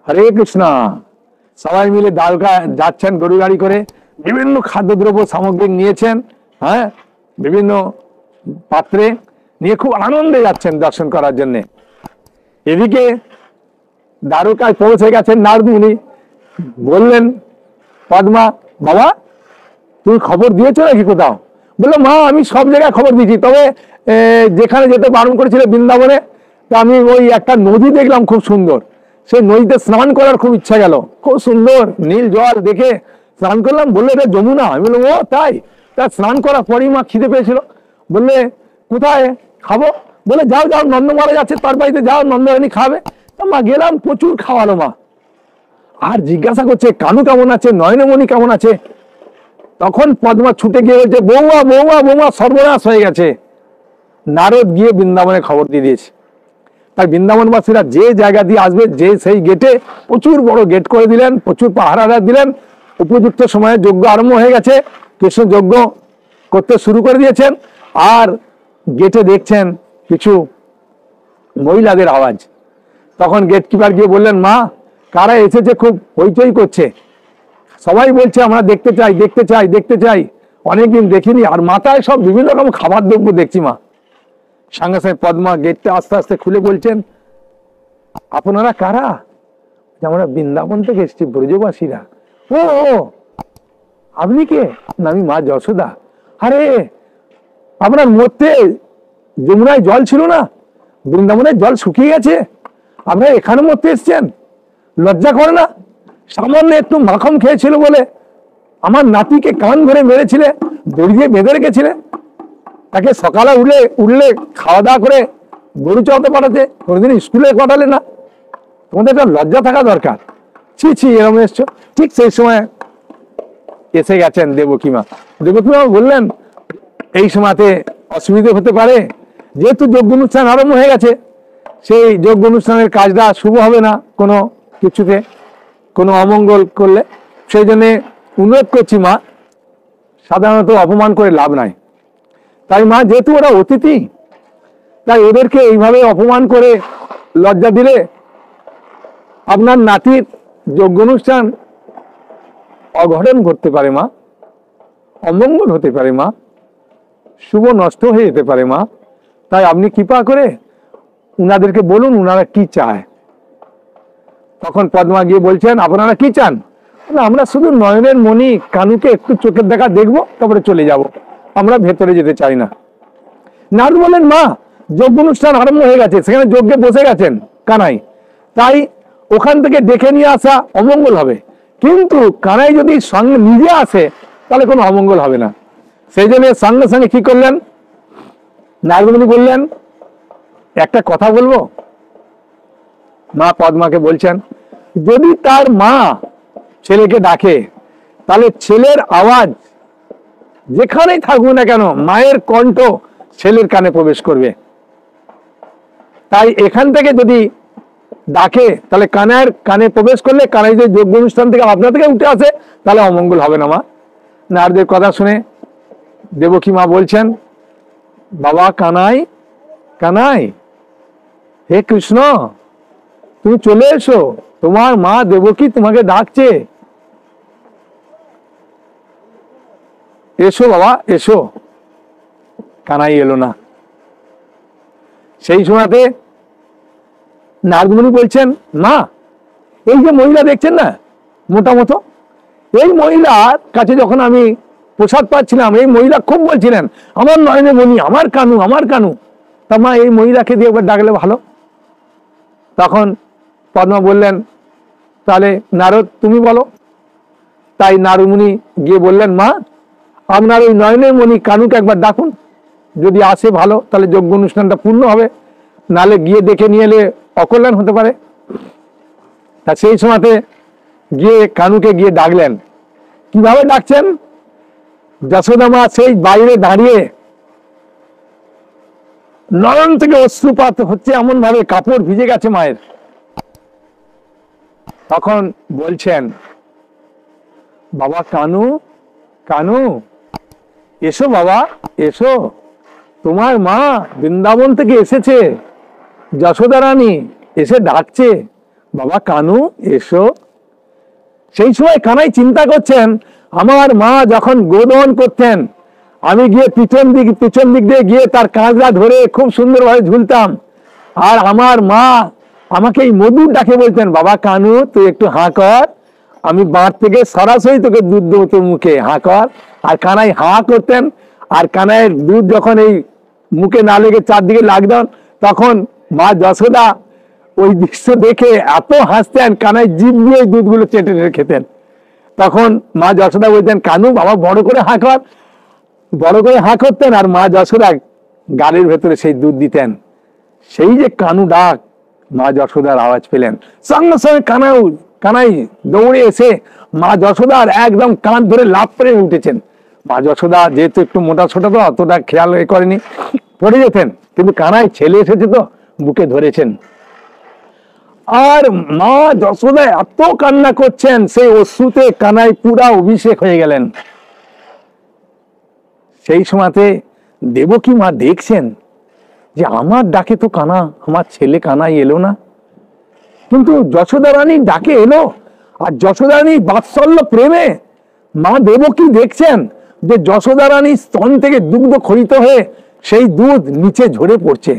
হরে কৃষ্ণ। সবাই মিলে দ্বারকা যাচ্ছেন গরু গাড়ি করে, বিভিন্ন খাদ্যদ্রব্য সামগ্রী নিয়েছেন, হ্যাঁ, বিভিন্ন পাত্রে নিয়ে খুব আনন্দে যাচ্ছেন দর্শন করার জন্য। এদিকে দ্বারকায় পৌঁছে গেছেন নারদ মুনি। বললেন পদ্মা, বাবা তুমি খবর দিয়েছো নাকি কোথাও? বললো, মা আমি সব জায়গায় খবর দিয়েছি, তবে যেখানে যেতে বারণ করেছিল বৃন্দাবনে, তা আমি ওই একটা নদী দেখলাম খুব সুন্দর, সেই নদীতে স্নান করার খুব ইচ্ছা গেল, খুব সুন্দর নীল জল দেখে স্নান করলাম। বললে এটা যমুনা। আমি বললাম ও তাই? তা স্নান করার পরই মা খিদে পেয়েছিল। বললে কোথায় খাবো? বলে যাও যাও, নন্দমারা যাচ্ছে তার বাড়িতে যাও, নন্দরানী খাবে। তা মা গেলাম, প্রচুর খাওয়ালো মা। আর জিজ্ঞাসা করছে কানু কেমন আছে, নয়নমণি কেমন আছে। তখন পদ্মা ছুটে গিয়ে বলছে, বৌমা বৌমা বৌমা, সর্বনাশ হয়ে গেছে। নারদ গিয়ে বৃন্দাবনে খবর দিয়ে দিয়েছে। তাই বৃন্দাবনবাসীরা যে জায়গা দিয়ে আসবে, যে সেই গেটে প্রচুর বড় গেট করে দিলেন, প্রচুর পাহারাদার দিলেন। উপযুক্ত সময়ে যজ্ঞ আরম্ভ হয়ে গেছে, কৃষ্ণ যজ্ঞ করতে শুরু করে দিয়েছেন। আর গেটে দেখছেন কিছু মহিলাদের আওয়াজ। তখন গেটকিপার গিয়ে বললেন, মা কারা এসেছে, খুব হইচই করছে, সবাই বলছে আমরা দেখতে চাই দেখতে চাই দেখতে চাই, অনেকদিন দেখিনি, আর মাথায় সব বিভিন্ন রকম খাবার দ্রব্য দেখছি মা। সঙ্গে সঙ্গে পদ্মা গেটটা আস্তে আস্তে খুলে বলছেন, আপনারা কারা? আমরা বৃন্দাবন থেকে এসেছি, ব্রজবাসীরা। ও আপনি কে? না আমি মা যশোদা। আরে আপনার মধ্যে যমুনায় জল ছিল না, বৃন্দাবনের জল শুকিয়ে গেছে, আপনারা এখানে মধ্যে এসছেন, লজ্জা করে না? সামান্য একটু মাখন খেয়েছিল বলে আমার নাতিকে কান ধরে মেরেছিলে, দড়ি দিয়ে বেঁধে রেখেছিলে, তাকে সকালে উঠলে খাওয়া দাওয়া করে গরু চড়াতে পাঠাতে, কোনোদিন স্কুলে পাঠালে না? তোমাদের একটা লজ্জা থাকা দরকার। ছি ছি, এরকম এসছো। ঠিক সেই সময় এসে গেছেন দেবকী মা। দেবকী মা বললেন, এই সময়তে অসুবিধা হতে পারে, যেহেতু যজ্ঞ অনুষ্ঠান আরম্ভ হয়ে গেছে, সেই যজ্ঞ অনুষ্ঠানের কাজটা শুভ হবে না কোনো কিছুতে, কোনো অমঙ্গল করলে। সেই জন্যে অনুরোধ করছি মা, সাধারণত অপমান করে লাভ নাই। তাই মা, যেহেতু ওরা অতিথি, তাই ওদেরকে এইভাবে অপমান করে লজ্জা দিলে আপনার নাতির যজ্ঞ অনুষ্ঠান অঘটন ঘটতে পারে মা, অমঙ্গল হতে পারে মা, শুভ নষ্ট হয়ে যেতে পারে মা। তাই আপনি কৃপা করে উনাদেরকে বলুন উনারা কি চায়। তখন পদ্মা গিয়ে বলছেন, আপনারা কি চান? আমরা শুধু নয়নের মণি কানুকে একটু চোখের দেখা দেখবো, তারপরে চলে যাব, আমরা ভেতরে যেতে চাই না। নারদ বলেন, মা যজ্ঞ অনুষ্ঠান আরম্ভ হয়ে গেছে, সেখানে যজ্ঞে বসে গেছেন কানাই, তাই ওখান থেকে ডেকে নিয়ে আসা অমঙ্গল হবে, কিন্তু কানাই যদি সঙ্গে নিজে আসে তাহলে কোনো অমঙ্গল হবে না। সেই জন্য সঙ্গে সঙ্গে কি করলেন, নারদ মুনি বললেন, একটা কথা বলবো। মা পদ্মাকে বলছেন, যদি তার মা ছেলেকে ডাকে, তাহলে ছেলের আওয়াজ যেখানেই থাকুক না কেন, মায়ের কণ্ঠ ছেলের কানে প্রবেশ করবে। তাই এখান থেকে যদি ডাকে, তাহলে কানের কানে প্রবেশ করলে, কানে যদি যজ্ঞ অনুষ্ঠান থেকে আপনা থেকে উঠে আসে, তাহলে অমঙ্গল হবে না মা। নারদের কথা শুনে দেবকী মা বলছেন, বাবা কানাই, কানাই, হে কৃষ্ণ তুমি চলে এসো, তোমার মা দেবকী তোমাকে ডাকছে, এসো বাবা এসো। কানাই এলো না। সেই সময়তে নারদ মুনি বলছেন, মা এই যে মহিলা দেখছেন না মোটা মতো, এই মহিলার কাছে যখন আমি প্রসাদ পাচ্ছিলাম, এই মহিলা খুব বলছিলেন, আমার নয়নে মণি, আমার কানু, আমার কানু। তা মা এই মহিলাকে দিয়ে একবার ডাকলে ভালো। তখন পদ্মা বললেন, তাহলে নারদ তুমি বলো। তাই নারদ মুনি গিয়ে বললেন, মা আপনার ওই নয়নের মণি কানুকে একবার ডাকুন, যদি আসে ভালো, তাহলে যজ্ঞ অনুষ্ঠানটা পূর্ণ হবে, নালে গিয়ে দেখে নিয়ে এলে অকল্যাণ হতে পারে। তা সেই সময়তে গিয়ে কানুকে গিয়ে ডাকলেন। কিভাবে ডাকছেন? যশোদা মা সেই বাইরে দাঁড়িয়ে নয়ন থেকে অশ্রুপাত হচ্ছে, এমন ভাবে কাপড় ভিজে গেছে মায়ের। তখন বলছেন, বাবা কানু, কানু এসো বাবা এসো, তোমার মা বৃন্দাবন থেকে এসেছে, যশোদা রানী এসে ডাকছে, বাবা কানু এসো। সেই সময় কানাই চিন্তা করছেন, আমার মা যখন গোদহন করতেন, আমি গিয়ে পিছন দিক দিয়ে গিয়ে তার কাঁচরা ধরে খুব সুন্দরভাবে ঝুলতাম, আর আমার মা আমাকে এই মধুর ডাকে বলতেন, বাবা কানু তুই একটু হাঁ কর, আমি বাঁধ থেকে সরাসরি তোকে দুধ দেবো তোর মুখে, হাঁ কর। আর কানাই হাঁ করতেন, আর কানাইয়ের দুধ যখন এই মুখে না লেগে চারদিকে লাগতেন, তখন মা যশোদা ওই দৃশ্য দেখে এত হাসতেন, কানাই জিভ দিয়ে দুধগুলো চেটে চেটে খেতেন। তখন মা যশোদা বলতেন, কানু বাবা বড় করে হাঁ কর, বড় করে হাঁ করতেন, আর মা যশোদা গালের ভেতরে সেই দুধ দিতেন। সেই যে কানু ডাক, মা যশোদার আওয়াজ পেলেন, সঙ্গে সঙ্গে কানাই দৌড়ে এসে মা যশোদার একদম কান ধরে লাফ করে উঠেছেন। মা যশোদা যেহেতু একটু মোটা ছোটা তো অতটা খেয়াল করেনি, পড়ে যেতেন, কিন্তু কানাই ছেলে এসেছে তো বুকে ধরেছেন। আর মা যশোদা এত কান্না করছেন, সেই অশ্রুতে কানাই পুরা অভিষেক হয়ে গেলেন। সেই সময়তে দেবকী মা দেখছেন যে আমার ডাকে তো আমার ছেলে কানাই এলো না, কিন্তু যশোদা রানীর ডাকে এলো। আর যশোদা রানীর বাৎসল্য প্রেমে মা দেবকী দেখছেন যে যশোদা রানীর স্তন থেকে দুগ্ধ খরিত হয়ে সেই দুধ নিচে ঝরে পড়ছে।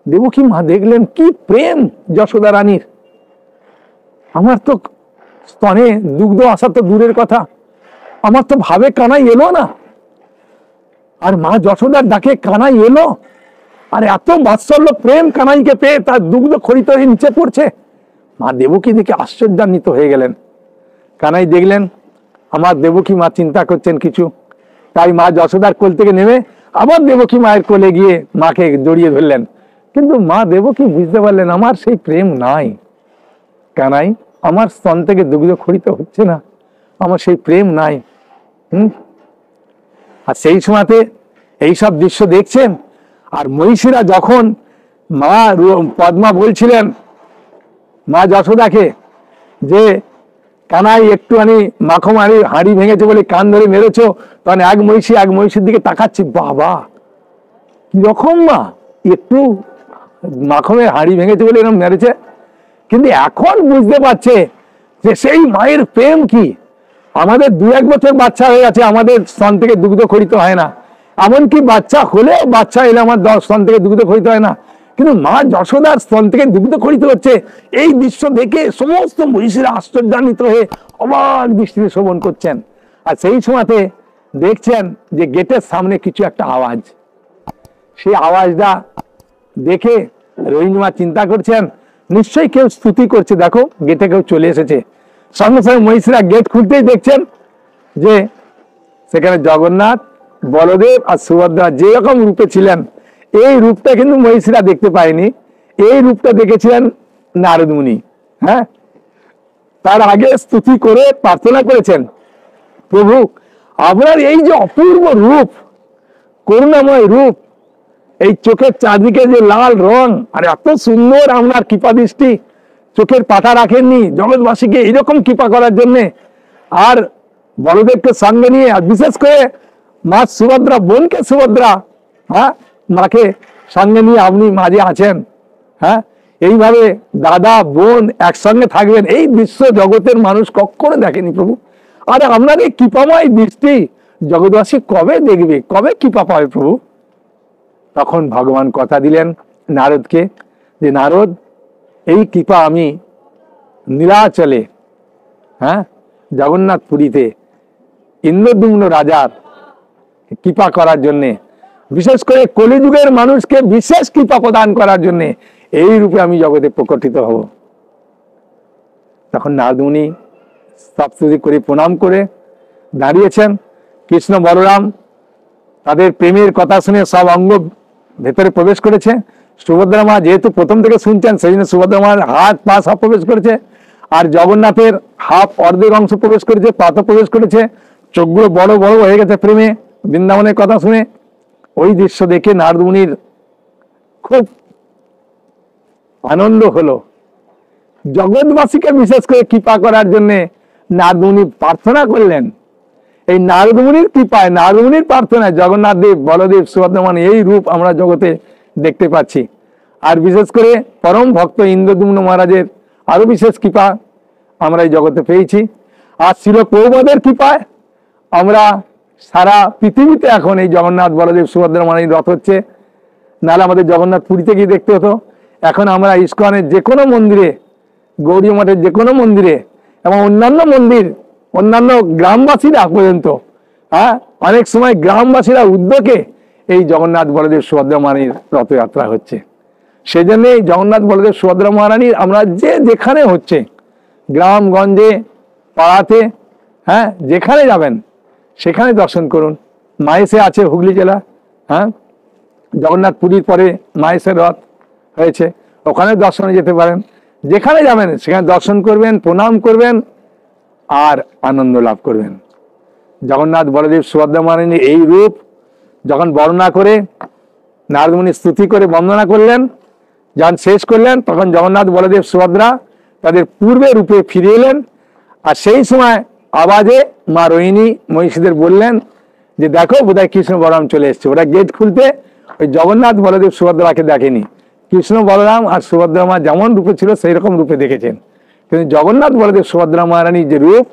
দেবকী মা দেখলেন কি প্রেম যশোদা রানীর, আমার তো স্তনে দুগ্ধ আসা তো দূরের কথা, আমার তো ভাবে কানাই এলো না, আর মা যশোদার ডাকে কানাই এলো, আর এত বাৎসল্য প্রেম কানাইকে পেয়ে তার দুগ্ধ খরিত হয়ে নিচে পড়ছে। মা দেবকী দেখে আশ্চর্যান্বিত হয়ে গেলেন। কানাই দেখলেন আমার দেবকী মা চিন্তা করছেন কিছু, তাই মা যশোদার কোল থেকে নেমে আবার দেবকী মায়ের কোলে গিয়ে মাকে জড়িয়ে ধরলেন। কিন্তু মা দেবকী বুঝতে পারলেন আমার সেই প্রেম নাই, কানাই আমার স্তন থেকে দুগ্ধ খরিত হচ্ছে না, আমার সেই প্রেম নাই। আর সেই সময়তে এইসব দৃশ্য দেখছেন। আর মহিষীরা যখন মা পদ্মা বলছিলেন মা যশোদাকে যে কানাই একটুখানি মাখো হাঁড়ি ভেঙেছে বলে কান ধরে মেরেছো, তখন এক মহিষীর দিকে তাকাচ্ছে, বাবা কিরকম মা, একটু মাখমের হাঁড়ি ভেঙেছে বলে এরকম মেরেছে। কিন্তু এখন বুঝতে পারছে যে সেই মায়ের প্রেম কি। আমাদের 2-1 বছর বাচ্চা হয়ে গেছে, আমাদের স্তন থেকে দুগ্ধ খরিত হয় না, এমনকি বাচ্চা হলে বাচ্চা এলে আমার স্তন থেকে দুগ্ধ খরিত হয় না, কিন্তু মা যশোদার স্তন থেকে দুগ্ধ খরিত হচ্ছে। এই দৃশ্য দেখে সমস্ত মহিষীরা আশ্চর্যান্বিত হয়ে অবাক দৃষ্টিতে শ্রবণ করছেন। আর সেই সময়তে দেখছেন যে গেটের সামনে কিছু একটা আওয়াজ, সেই আওয়াজটা দেখে রোহিণীমা চিন্তা করছেন নিশ্চয়ই কেউ স্তুতি করছে, দেখো গেটে কেউ চলে এসেছে। সঙ্গে সঙ্গে মহিষীরা গেট খুলতেই দেখছেন যে সেখানে জগন্নাথ, বলদেব আর সুভদ্রা যেরকম রূপে ছিলেন, এই রূপটা কিন্তু মহিষীরা দেখতে পায়নি, এই রূপটা দেখেছিলেন নারদ মুনি। হ্যাঁ, তার আগে স্তুতি করে প্রার্থনা করেছেন, প্রভু আপনার এই যে অপূর্ব রূপ, করুণাময় রূপ, এই চোখের চারদিকে যে লাল রং, আর এত সুন্দর আপনার কৃপা দৃষ্টি, চোখের পাতা রাখেননি জগৎবাসীকে এইরকম কৃপা করার জন্য। আর বলদেবকে সঙ্গে নিয়ে, আর বিশেষ করে মা সুভদ্রা, বোনকে সুভদ্রা, হ্যাঁ মাকে সঙ্গে নিয়ে আপনি মাঝে আছেন। হ্যাঁ, এইভাবে দাদা বোন একসঙ্গে থাকবেন, এই বিশ্ব জগতের মানুষ কখনো দেখেনি প্রভু। আর আপনার এই কৃপাময় দৃষ্টি জগৎবাসী কবে দেখবে, কবে কৃপা পাবে প্রভু। তখন ভগবান কথা দিলেন নারদকে যে নারদ, এই কৃপা আমি নীলাচলে, হ্যাঁ জগন্নাথ পুরীতে ইন্দ্রদ্যুম্ন রাজার কৃপা করার জন্যে, বিশেষ করে কলিযুগের মানুষকে বিশেষ কৃপা প্রদান করার জন্যে এই রূপে আমি জগতে প্রকটিত হব। তখন নারদ মুনি স্তবস্তুতি করে প্রণাম করে দাঁড়িয়েছেন। কৃষ্ণ বলরাম তাদের প্রেমের কথা শুনে সব অঙ্গ ভেতরে প্রবেশ করেছে। সুভদ্রা মা যেহেতু প্রথম থেকে শুনছেন, সেই জন্য সুভদ্রা মার হাত পা সব প্রবেশ করেছে। আর জগন্নাথের অর্ধেক অংশ প্রবেশ করেছে, পাতা প্রবেশ করেছে, চোখগুলো বড় বড় হয়ে গেছে প্রেমে, বৃন্দাবনের কথা শুনে। ওই দৃশ্য দেখে নারদ মুনির খুব আনন্দ হলো। জগৎবাসীকে বিশেষ করে কৃপা করার জন্য নারদ মুনি প্রার্থনা করলেন। এই নারদ মুনির কৃপায়, নারদ মুনির প্রার্থনায় জগন্নাথ দেব, বলদেব, সুভদ্রা এই রূপ আমরা জগতে দেখতে পাচ্ছি। আর বিশেষ করে পরম ভক্ত ইন্দ্রদ্যুম্ন মহারাজের আরো বিশেষ কৃপা আমরা এই জগতে পেয়েছি। আর শিল প্রভুপাদের কৃপায় আমরা সারা পৃথিবীতে এখন এই জগন্নাথ বলদেব সুভদ্রা মানির রথ হচ্ছে। নাহলে আমাদের জগন্নাথ পুরীতে গিয়ে দেখতে হতো। এখন আমরা ইস্কনের যে কোনো মন্দিরে, গৌরী মঠের যে কোনো মন্দিরে এবং অন্যান্য মন্দির, অন্যান্য গ্রামবাসীরা পর্যন্ত, অনেক সময় গ্রামবাসীরা উদ্যোগে এই জগন্নাথ বলদেব সুভদ্রা মানির রথযাত্রা হচ্ছে। সেই জন্য এই জগন্নাথ বলদেব সুভদ্রা মহারানীর আমরা যে যেখানে হচ্ছে, গ্রামগঞ্জে, পাড়াতে, যেখানে যাবেন সেখানে দর্শন করুন। মাহেশে আছে হুগলি জেলা, জগন্নাথ পুরীর পরে মাহেশের রথ হয়েছে, ওখানে দর্শনে যেতে পারেন। যেখানে যাবেন সেখানে দর্শন করবেন, প্রণাম করবেন আর আনন্দ লাভ করবেন। জগন্নাথ বলদেব সুভদ্রা মহারানীর এই রূপ যখন বর্ণনা করে নারদ মুনি স্তুতি করে বন্দনা করলেন, যখন শেষ করলেন, তখন জগন্নাথ বলদেব সুভদ্রা তাদের পূর্বে রূপে ফিরে এলেন। আর সেই সময় আওয়াজে মা রোহিণী মহিষীদের বললেন যে দেখো বোধহয় কৃষ্ণ বলরাম চলে এসছে। ওরা গেট খুলতে ওই জগন্নাথ বলদেব সুভদ্রাকে দেখেনি, কৃষ্ণ বলরাম আর সুভদ্রা মা যেমন রূপে ছিল সেই রকম রূপে দেখেছেন। কিন্তু জগন্নাথ বলদেব সুভদ্রা মহারানীর যে রূপ,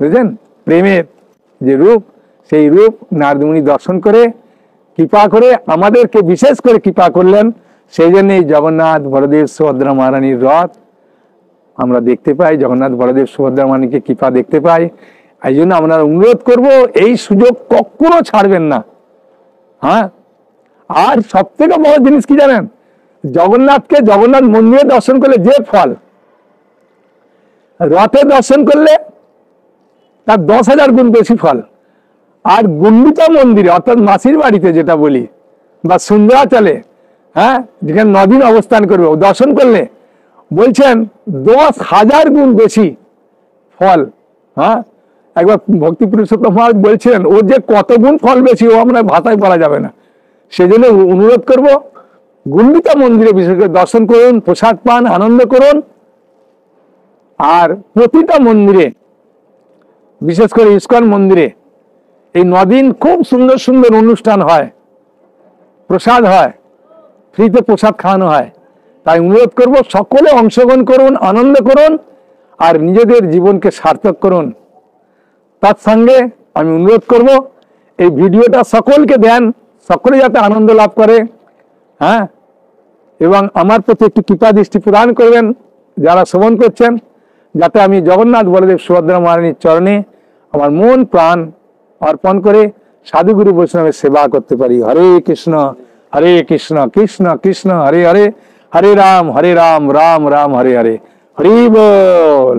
বুঝলেন, প্রেমের যে রূপ, সেই রূপ নারদ মুনি দর্শন করে কৃপা করে আমাদেরকে বিশেষ করে কৃপা করলেন। সেই জন্য এই জগন্নাথ বলদেব সুভদ্রা মহারানীর রথ আমরা দেখতে পাই, জগন্নাথ বলদেব সুভদ্রা মহারানীকে কৃপা দেখতে পাই। এই জন্য আমরা অনুরোধ করব, এই সুযোগ কখনো ছাড়বেন না। আর সব থেকে বড় জিনিস কি জানেন, জগন্নাথকে জগন্নাথ মন্দিরে দর্শন করলে যে ফল, রথে দর্শন করলে তার 10,000 গুণ বেশি ফল। আর গুন্ডিচা মন্দিরে অর্থাৎ মাসির বাড়িতে যেটা বলি, বা সুন্দরাচলে, যেখানে 9 দিন অবস্থান করবে, দর্শন করলে বলছেন 10,000 গুণ বেশি ফল। একবার ভক্তি পুরুষোত্তম মহারাজ বলছিলেন ওর যে কত গুণ ফল বেশি ও আমরা ভাষায় বলা যাবে না। সেজন্য অনুরোধ করব, গুন্ডিচা মন্দিরে বিশেষ করে দর্শন করুন, প্রসাদ পান, আনন্দ করুন। আর প্রতিটা মন্দিরে, বিশেষ করে ইস্কন মন্দিরে এই 9 দিন খুব সুন্দর সুন্দর অনুষ্ঠান হয়, প্রসাদ হয়, ফ্রিতে প্রসাদ খাওয়ানো হয়। তাই অনুরোধ করব সকলে অংশগ্রহণ করুন, আনন্দ করুন আর নিজেদের জীবনকে সার্থক করুন। তার সঙ্গে আমি অনুরোধ করব এই ভিডিওটা সকলকে দেন, সকলে যাতে আনন্দ লাভ করে। এবং আমার প্রতি একটু কৃপা দৃষ্টি প্রদান করবেন যারা শ্রবণ করছেন, যাতে আমি জগন্নাথ বলদেব সুভদ্রা মহারানীর চরণে আমার মন প্রাণ অর্পণ করে সাধুগুরু বৈষ্ণবের সেবা করতে পারি। হরে কৃষ্ণ কৃষ্ণ কৃষ্ণ হরে হরে, হরে রাম রাম রাম হরে হরে। হরি বল।